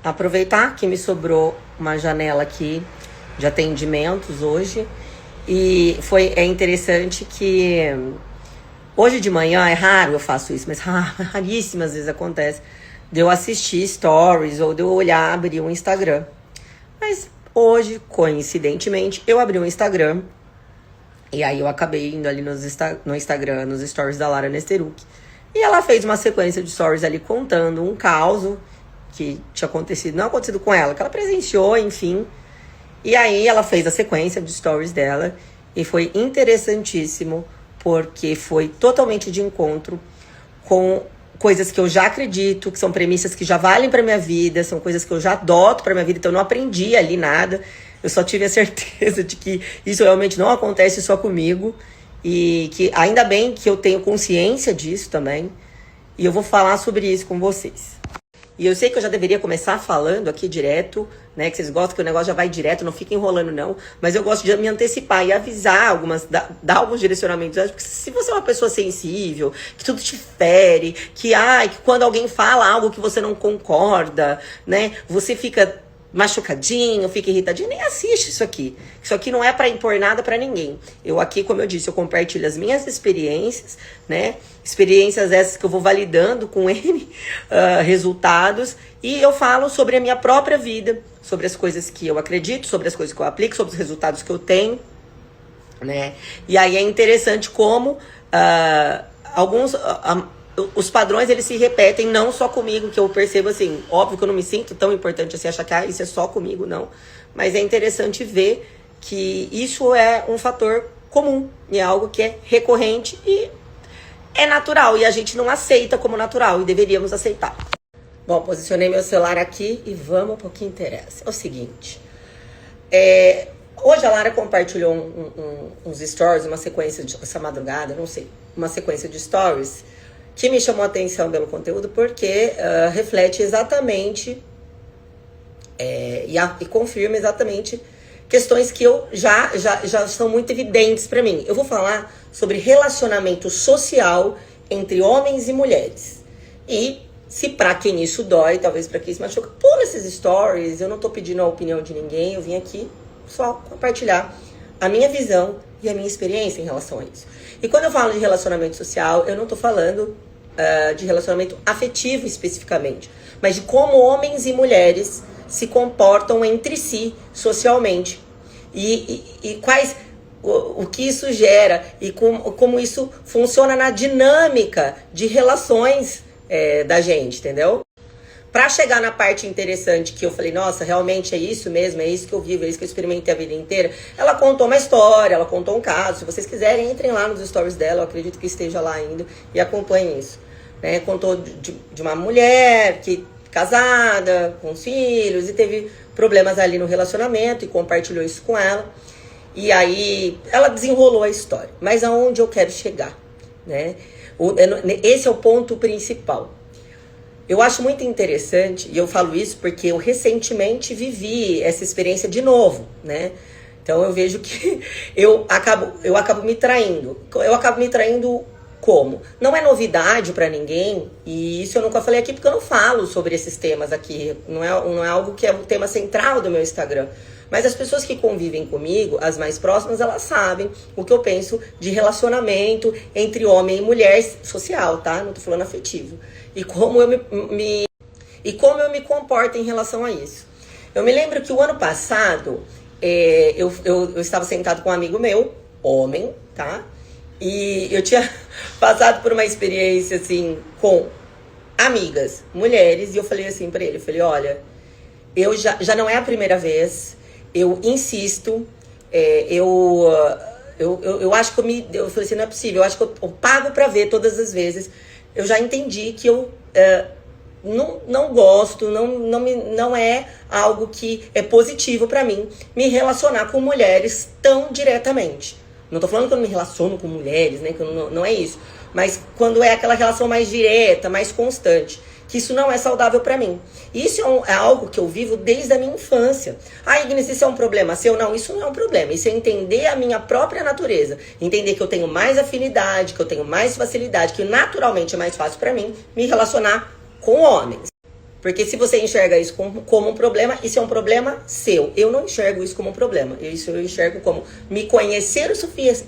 aproveitar que me sobrou uma janela aqui de atendimentos hoje. E é interessante que hoje de manhã, é raro eu faço isso, mas raríssimas vezes acontece de eu assistir stories ou de eu olhar, abrir um Instagram. Mas hoje, coincidentemente, eu abri um Instagram e aí eu acabei indo ali no Instagram, nos stories da Lara Nesteruk. E ela fez uma sequência de stories ali contando um caos que tinha acontecido, não acontecido com ela, que ela presenciou, enfim. E aí ela fez a sequência de stories dela e foi interessantíssimo, porque foi totalmente de encontro com coisas que eu já acredito, que são premissas que já valem pra minha vida, são coisas que eu já adoto pra minha vida, então eu não aprendi ali nada. Eu só tive a certeza de que isso realmente não acontece só comigo e que ainda bem que eu tenho consciência disso também. E eu vou falar sobre isso com vocês. E eu sei que eu já deveria começar falando aqui direto, né? Que vocês gostam que o negócio já vai direto, não fica enrolando não. Mas eu gosto de me antecipar e avisar dar alguns direcionamentos. Porque se você é uma pessoa sensível, que tudo te fere, que quando alguém fala algo que você não concorda, né? Você fica machucadinho, fica irritadinho, nem assiste isso aqui. Isso aqui não é pra impor nada pra ninguém. Eu aqui, como eu disse, eu compartilho as minhas experiências, né? Experiências essas que eu vou validando com N resultados, e eu falo sobre a minha própria vida, sobre as coisas que eu acredito, sobre as coisas que eu aplico, sobre os resultados que eu tenho, né? E aí é interessante como os padrões, eles se repetem, não só comigo, que eu percebo assim, óbvio que eu não me sinto tão importante assim, achar que isso é só comigo, não. Mas é interessante ver que isso é um fator comum, e é algo que é recorrente e é natural, e a gente não aceita como natural, e deveríamos aceitar. Bom, posicionei meu celular aqui e vamos pro que interessa. É o seguinte, hoje a Lara compartilhou uns stories, uma sequência essa madrugada, não sei, uma sequência de stories, que me chamou a atenção pelo conteúdo, porque reflete exatamente e confirma exatamente questões que já são muito evidentes para mim. Eu vou falar sobre relacionamento social entre homens e mulheres. E se para quem isso dói, talvez para quem isso machuca, pula esses stories. Eu não tô pedindo a opinião de ninguém, eu vim aqui só compartilhar a minha visão e a minha experiência em relação a isso. E quando eu falo de relacionamento social, eu não tô falando de relacionamento afetivo especificamente, mas de como homens e mulheres se comportam entre si socialmente e quais o que isso gera e como isso funciona na dinâmica de relações da gente, entendeu? Pra chegar na parte interessante que eu falei, nossa, realmente é isso mesmo, é isso que eu vivo, é isso que eu experimentei a vida inteira. Ela contou uma história, ela contou um caso. Se vocês quiserem, entrem lá nos stories dela, eu acredito que esteja lá ainda, e acompanhem isso. Né? Contou de uma mulher que casada, com filhos, e teve problemas ali no relacionamento, e compartilhou isso com ela. E aí ela desenrolou a história. Mas aonde eu quero chegar? Né? Esse é o ponto principal. Eu acho muito interessante, e eu falo isso porque eu recentemente vivi essa experiência de novo, né? Então eu vejo que eu acabo me traindo. Eu acabo me traindo como? Não é novidade pra ninguém, e isso eu nunca falei aqui porque eu não falo sobre esses temas aqui. Não é algo que é o tema central do meu Instagram. Mas as pessoas que convivem comigo, as mais próximas, elas sabem o que eu penso de relacionamento entre homem e mulher social, tá? Não tô falando afetivo. E como eu me comporto em relação a isso. Eu me lembro que o ano passado, eu estava sentado com um amigo meu, homem, tá? E eu tinha passado por uma experiência, assim, com amigas, mulheres, e eu falei assim pra ele, eu falei, olha, eu já não é a primeira vez, eu insisto, eu acho que eu falei assim, não é possível, eu acho que eu pago pra ver todas as vezes. Eu já entendi que eu não gosto, não é algo que é positivo pra mim me relacionar com mulheres tão diretamente. Não tô falando que eu não me relaciono com mulheres, né? Que não é isso. Mas quando é aquela relação mais direta, mais constante. Que isso não é saudável pra mim. Isso é algo que eu vivo desde a minha infância. Ah, Ignis, isso é um problema seu? Não, isso não é um problema. Isso é entender a minha própria natureza. Entender que eu tenho mais afinidade, que eu tenho mais facilidade, que naturalmente é mais fácil pra mim me relacionar com homens. Porque se você enxerga isso como um problema, isso é um problema seu. Eu não enxergo isso como um problema. Isso eu enxergo como me conhecer o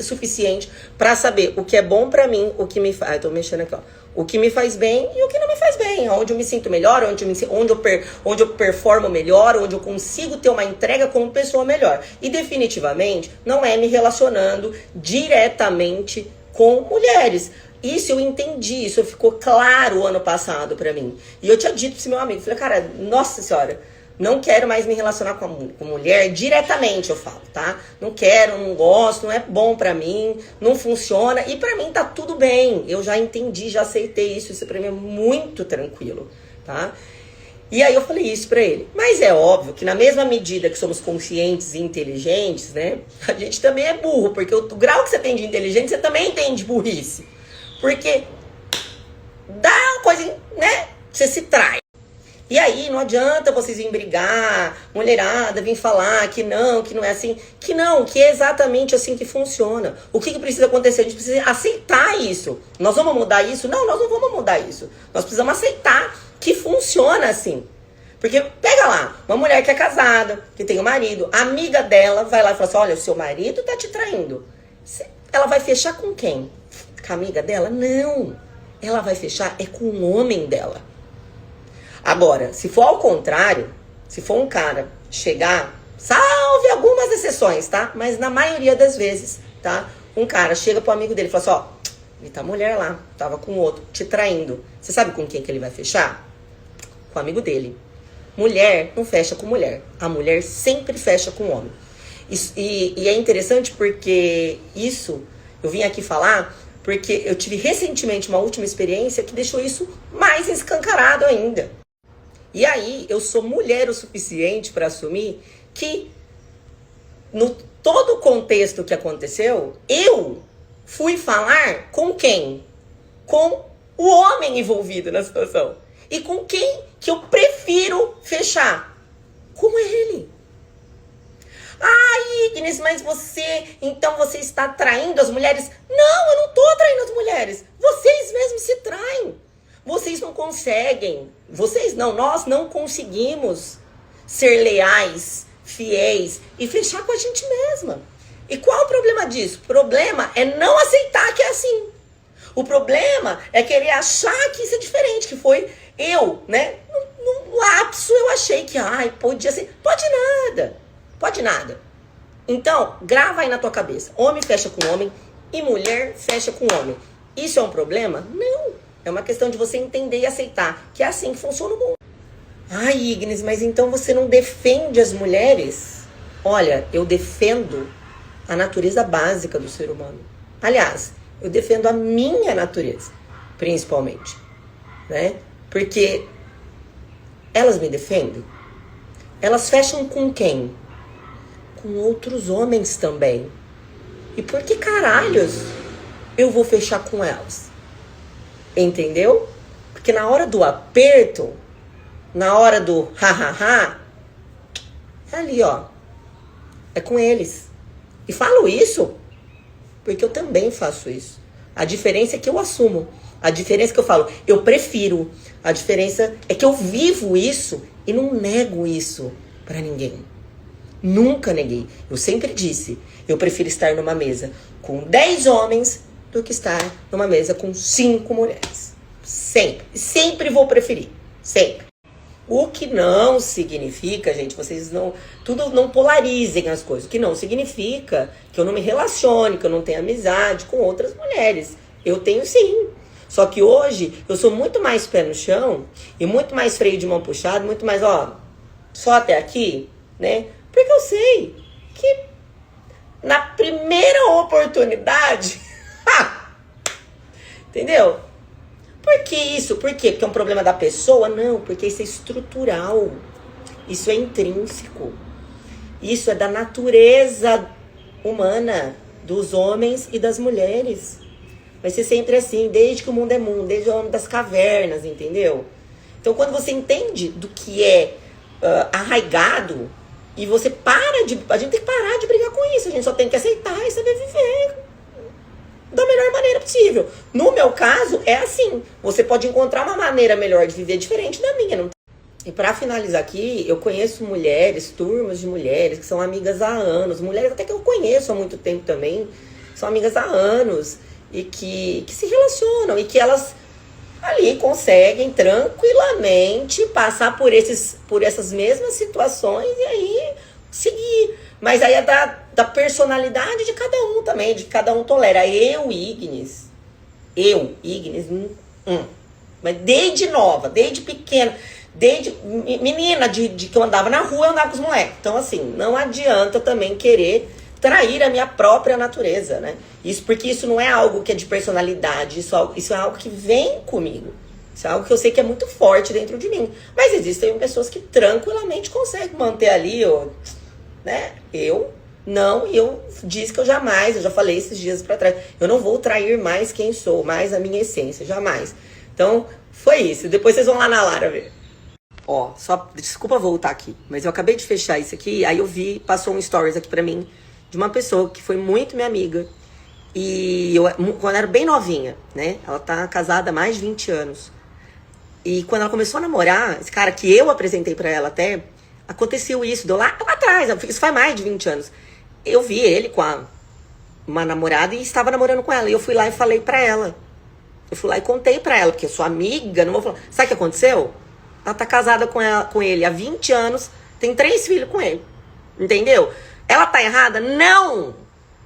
suficiente pra saber o que é bom pra mim, o que me faz... eu tô mexendo aqui, ó. O que me faz bem e o que não me faz bem. Onde eu me sinto melhor, onde eu performo melhor, onde eu consigo ter uma entrega como pessoa melhor. E definitivamente não é me relacionando diretamente com mulheres. Isso eu entendi, isso ficou claro ano passado pra mim. E eu tinha dito pra esse meu amigo, falei, cara, nossa senhora, não quero mais me relacionar com mulher diretamente, eu falo, tá? Não quero, não gosto, não é bom pra mim, não funciona. E pra mim tá tudo bem, eu já entendi, já aceitei isso pra mim é muito tranquilo, tá? E aí eu falei isso pra ele. Mas é óbvio que na mesma medida que somos conscientes e inteligentes, né? A gente também é burro, porque o grau que você tem de inteligência, você também tem de burrice. Porque dá uma coisa, né? Você se trai. E aí não adianta vocês virem brigar, mulherada, vir falar que não é assim. Que é exatamente assim que funciona. O que precisa acontecer? A gente precisa aceitar isso. Nós vamos mudar isso? Não, nós não vamos mudar isso. Nós precisamos aceitar que funciona assim. Porque pega lá, uma mulher que é casada, que tem um marido, a amiga dela vai lá e fala assim, olha, o seu marido tá te traindo. Ela vai fechar com quem? Com a amiga dela? Não. Ela vai fechar é com o homem dela. Agora, se for ao contrário, se for um cara chegar, salve algumas exceções, tá? Mas na maioria das vezes, tá? Um cara chega pro amigo dele e fala assim, ó, e tá a mulher lá, tava com outro, te traindo. Você sabe com quem que ele vai fechar? Com o amigo dele. Mulher não fecha com mulher. A mulher sempre fecha com o homem. E é interessante porque isso, eu vim aqui falar... Porque eu tive recentemente uma última experiência que deixou isso mais escancarado ainda. E aí, eu sou mulher o suficiente para assumir que, no todo o contexto que aconteceu, eu fui falar com quem? Com o homem envolvido na situação. E com quem que eu prefiro fechar? Com ele. Ai, Ignis, mas então você está traindo as mulheres? Não, eu não estou traindo as mulheres. Vocês mesmos se traem. Vocês não conseguem. Nós não conseguimos ser leais, fiéis e fechar com a gente mesma. E qual o problema disso? O problema é não aceitar que é assim. O problema é querer achar que isso é diferente, que foi eu, né? No lapso eu achei que, podia ser. Pode nada. Então, grava aí na tua cabeça. Homem fecha com homem e mulher fecha com homem. Isso é um problema? Não. É uma questão de você entender e aceitar que é assim que funciona o mundo. Ai, Ignis, mas então você não defende as mulheres? Olha, eu defendo a natureza básica do ser humano. Aliás, eu defendo a minha natureza, principalmente, né? Porque elas me defendem. Elas fecham com quem? Com outros homens também. E por que caralhos eu vou fechar com elas? Entendeu? Porque na hora do aperto, na hora do ha-ha-ha, é ali, ó. É com eles. E falo isso porque eu também faço isso. A diferença é que eu assumo. A diferença é que eu falo, eu prefiro. A diferença é que eu vivo isso e não nego isso pra ninguém. Nunca neguei. Eu sempre disse, eu prefiro estar numa mesa com 10 homens do que estar numa mesa com 5 mulheres. Sempre. Sempre vou preferir. Sempre. O que não significa, gente, vocês não polarizem as coisas. O que não significa que eu não me relacione, que eu não tenha amizade com outras mulheres. Eu tenho sim. Só que hoje eu sou muito mais pé no chão e muito mais freio de mão puxado, muito mais, só até aqui, né? Porque eu sei que na primeira oportunidade, entendeu? Por que isso? Por quê? Porque é um problema da pessoa? Não, porque isso é estrutural. Isso é intrínseco. Isso é da natureza humana, dos homens e das mulheres. Vai ser sempre assim, desde que o mundo é mundo, desde o homem das cavernas, entendeu? Então, quando você entende do que é arraigado, e você a gente tem que parar de brigar com isso, a gente só tem que aceitar e saber viver da melhor maneira possível. No meu caso, é assim, você pode encontrar uma maneira melhor de viver diferente da minha, não E pra finalizar aqui, eu conheço mulheres, turmas de mulheres que são amigas há anos, mulheres até que eu conheço há muito tempo também, são amigas há anos e que se relacionam e que elas ali conseguem tranquilamente passar por essas mesmas situações e aí seguir. Mas aí é da personalidade de cada um também, de cada um tolera. Ignis, mas desde nova, desde pequena, desde menina, de que eu andava na rua, eu andava com os moleques. Então, assim, não adianta também querer trair a minha própria natureza, né? Porque isso não é algo que é de personalidade, isso é algo que vem comigo. Isso é algo que eu sei que é muito forte dentro de mim. Mas existem pessoas que tranquilamente conseguem manter ali, né? Eu disse que eu já falei esses dias pra trás, eu não vou trair mais quem sou, mais a minha essência, jamais. Então, foi isso. Depois vocês vão lá na Lara ver. Ó, só, desculpa voltar aqui, mas eu acabei de fechar isso aqui, aí eu vi, passou um stories aqui pra mim, de uma pessoa que foi muito minha amiga, e quando eu era bem novinha, né, ela tá casada há mais de 20 anos, e quando ela começou a namorar, esse cara que eu apresentei pra ela até, aconteceu isso, deu lá atrás, isso faz mais de 20 anos, eu vi ele com uma namorada e estava namorando com ela, e eu fui lá e falei pra ela, eu fui lá e contei pra ela, porque eu sou amiga, não vou falar, sabe o que aconteceu? Ela tá casada com ele há 20 anos, tem 3 filhos com ele. Entendeu? Ela tá errada? Não!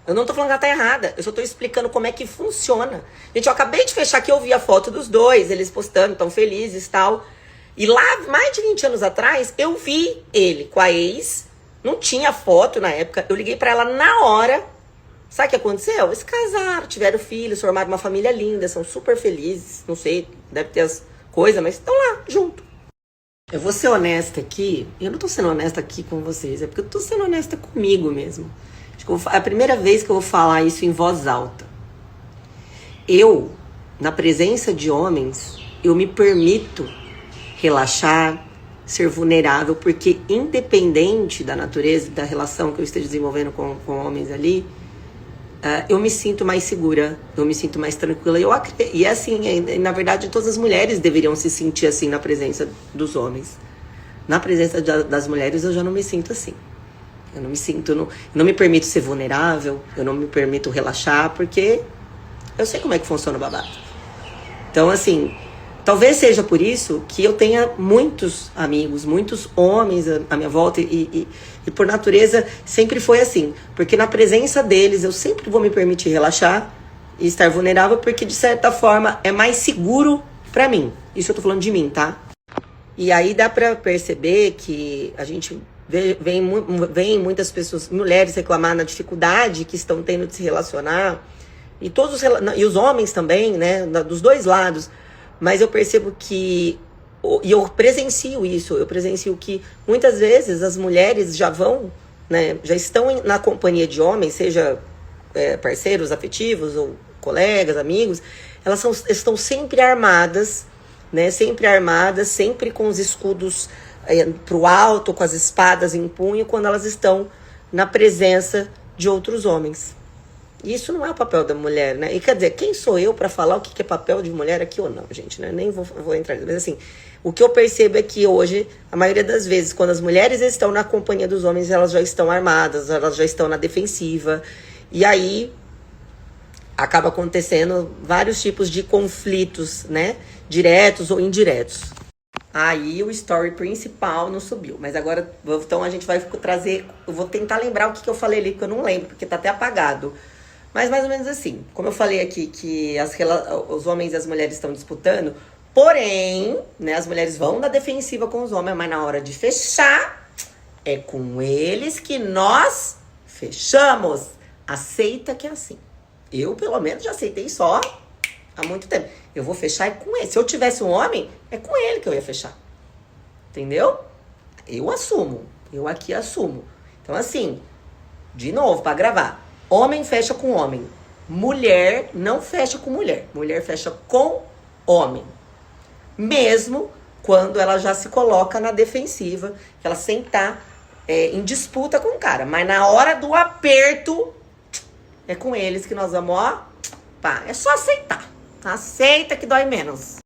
Eu não tô falando que ela tá errada. Eu só tô explicando como é que funciona. Gente, eu acabei de fechar aqui, eu vi a foto dos dois, eles postando, tão felizes e tal. E lá, mais de 20 anos atrás, eu vi ele com a ex. Não tinha foto na época. Eu liguei pra ela na hora. Sabe o que aconteceu? Eles casaram, tiveram filhos, formaram uma família linda, são super felizes. Não sei, deve ter as coisas, mas estão lá, junto. Eu vou ser honesta aqui, eu não tô sendo honesta aqui com vocês, é porque eu tô sendo honesta comigo mesmo. Acho que é a primeira vez que eu vou falar isso em voz alta. Eu, na presença de homens, eu me permito relaxar, ser vulnerável, porque independente da natureza, da relação que eu esteja desenvolvendo com homens ali, eu me sinto mais segura, eu me sinto mais tranquila. E é assim, na verdade, todas as mulheres deveriam se sentir assim na presença dos homens. Na presença das mulheres, eu já não me sinto assim. Eu não me permito ser vulnerável, eu não me permito relaxar, porque eu sei como é que funciona o babado. Então, assim, talvez seja por isso que eu tenha muitos amigos, muitos homens à minha volta e por natureza sempre foi assim. Porque na presença deles eu sempre vou me permitir relaxar e estar vulnerável, porque de certa forma é mais seguro pra mim. Isso eu tô falando de mim, tá? E aí dá pra perceber que a gente vem muitas pessoas, mulheres reclamar na dificuldade que estão tendo de se relacionar. E os homens também, né? Dos dois lados. Mas eu percebo que, e eu presencio isso, eu presencio que muitas vezes as mulheres já vão, né, já estão na companhia de homens, seja parceiros afetivos ou colegas, amigos, estão sempre armadas, né, sempre com os escudos pro alto, com as espadas em punho, quando elas estão na presença de outros homens. Isso não é o papel da mulher, né? E quer dizer, quem sou eu para falar o que é papel de mulher aqui ou não, gente, né? Nem vou entrar nisso. Mas assim, o que eu percebo é que hoje, a maioria das vezes, quando as mulheres estão na companhia dos homens, elas já estão armadas, elas já estão na defensiva. E aí, acaba acontecendo vários tipos de conflitos, né? Diretos ou indiretos. Aí o story principal não subiu. Mas agora, então a gente vai trazer... Eu vou tentar lembrar o que eu falei ali, porque eu não lembro, porque tá até apagado. Mas mais ou menos assim, como eu falei aqui que os homens e as mulheres estão disputando, porém, né, as mulheres vão na defensiva com os homens, mas na hora de fechar, é com eles que nós fechamos. Aceita que é assim. Eu, pelo menos, já aceitei só há muito tempo. Eu vou fechar é com ele. Se eu tivesse um homem, é com ele que eu ia fechar. Entendeu? Eu assumo. Eu aqui assumo. Então, assim, de novo, pra gravar. Homem fecha com homem. Mulher não fecha com mulher. Mulher fecha com homem. Mesmo quando ela já se coloca na defensiva, que ela sempre tá em disputa com o cara. Mas na hora do aperto, é com eles que nós vamos, ó, pá, é só aceitar. Aceita que dói menos.